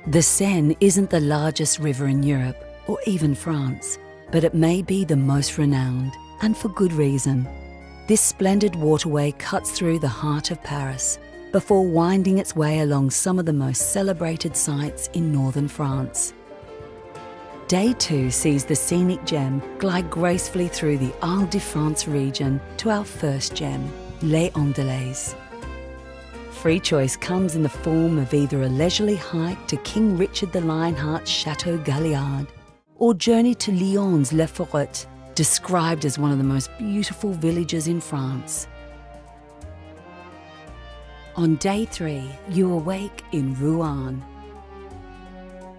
The Seine isn't the largest river in Europe or even France, but it may be the most renowned, and for good reason. This splendid waterway cuts through the heart of Paris before winding its way along some of the most celebrated sites in northern France. Day 2 sees the scenic gem glide gracefully through the Île-de-France region to our first gem, Les Andelys. Free choice comes in the form of either a leisurely hike to King Richard the Lionheart's Chateau Galliard, or journey to Lyon's Les Forêts, described as one of the most beautiful villages in France. On day 3, you awake in Rouen.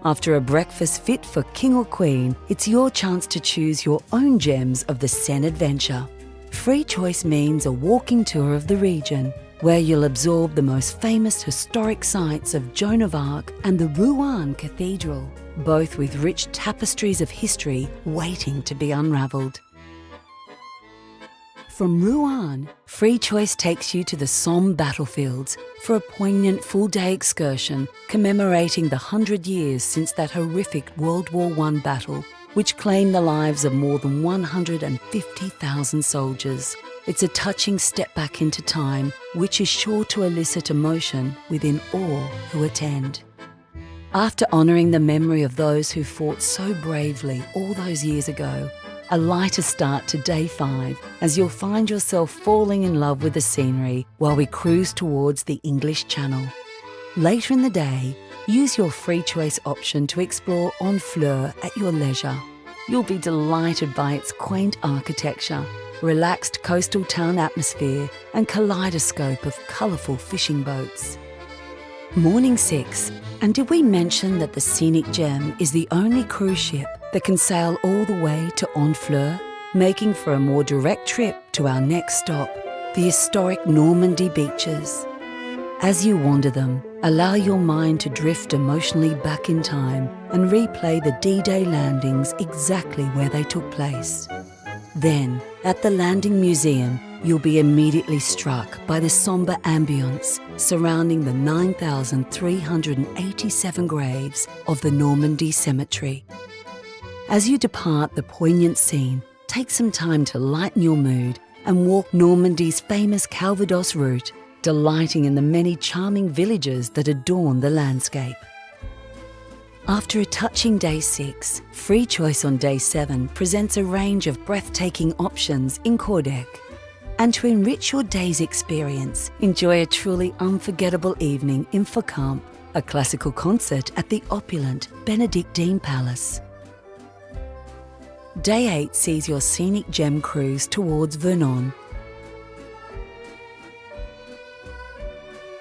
After a breakfast fit for king or queen, it's your chance to choose your own gems of the Seine adventure. Free choice means a walking tour of the region, where you'll absorb the most famous historic sites of Joan of Arc and the Rouen Cathedral, both with rich tapestries of history waiting to be unravelled. From Rouen, Free Choice takes you to the Somme battlefields for a poignant full-day excursion commemorating the 100 years since that horrific World War I battle, which claimed the lives of more than 150,000 soldiers. It's a touching step back into time, which is sure to elicit emotion within all who attend. After honouring the memory of those who fought so bravely all those years ago, a lighter start to day 5 as you'll find yourself falling in love with the scenery while we cruise towards the English Channel. Later in the day, use your free choice option to explore Honfleur at your leisure. You'll be delighted by its quaint architecture, relaxed coastal town atmosphere and kaleidoscope of colourful fishing boats. Morning 6, and did we mention that the Scenic Gem is the only cruise ship that can sail all the way to Honfleur, making for a more direct trip to our next stop, the historic Normandy beaches. As you wander them, allow your mind to drift emotionally back in time and replay the D-Day landings exactly where they took place. Then, at the Landing Museum, you'll be immediately struck by the sombre ambience surrounding the 9,387 graves of the Normandy cemetery. As you depart the poignant scene, take some time to lighten your mood and walk Normandy's famous Calvados route, delighting in the many charming villages that adorn the landscape. After a touching day 6, Free Choice on day 7 presents a range of breathtaking options in Cordec. And to enrich your day's experience, enjoy a truly unforgettable evening in Focamp, a classical concert at the opulent Benedictine Palace. Day 8 sees your Scenic Gem cruise towards Vernon.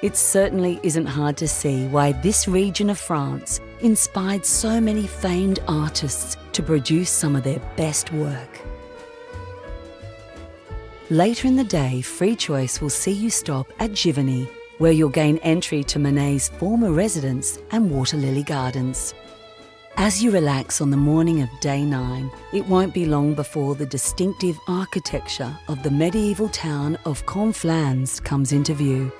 It certainly isn't hard to see why this region of France inspired so many famed artists to produce some of their best work. Later in the day, Free Choice will see you stop at Giverny, where you'll gain entry to Monet's former residence and water lily gardens. As you relax on the morning of day 9, it won't be long before the distinctive architecture of the medieval town of Conflans comes into view.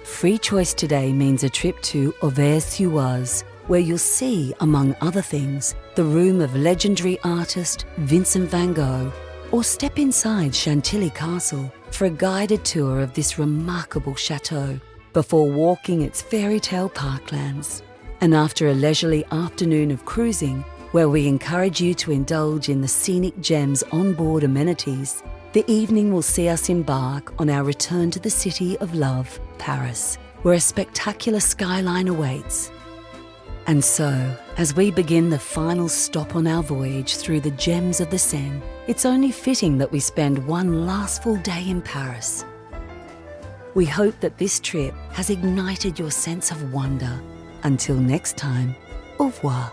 Free Choice today means a trip to Auvers-sur-Oise, where you'll see, among other things, the room of legendary artist Vincent van Gogh, or step inside Chantilly Castle for a guided tour of this remarkable chateau before walking its fairy tale parklands. And after a leisurely afternoon of cruising, where we encourage you to indulge in the Scenic Gem's onboard amenities, the evening will see us embark on our return to the city of love, Paris, where a spectacular skyline awaits. And so, as we begin the final stop on our voyage through the gems of the Seine, it's only fitting that we spend one last full day in Paris. We hope that this trip has ignited your sense of wonder. Until next time, au revoir.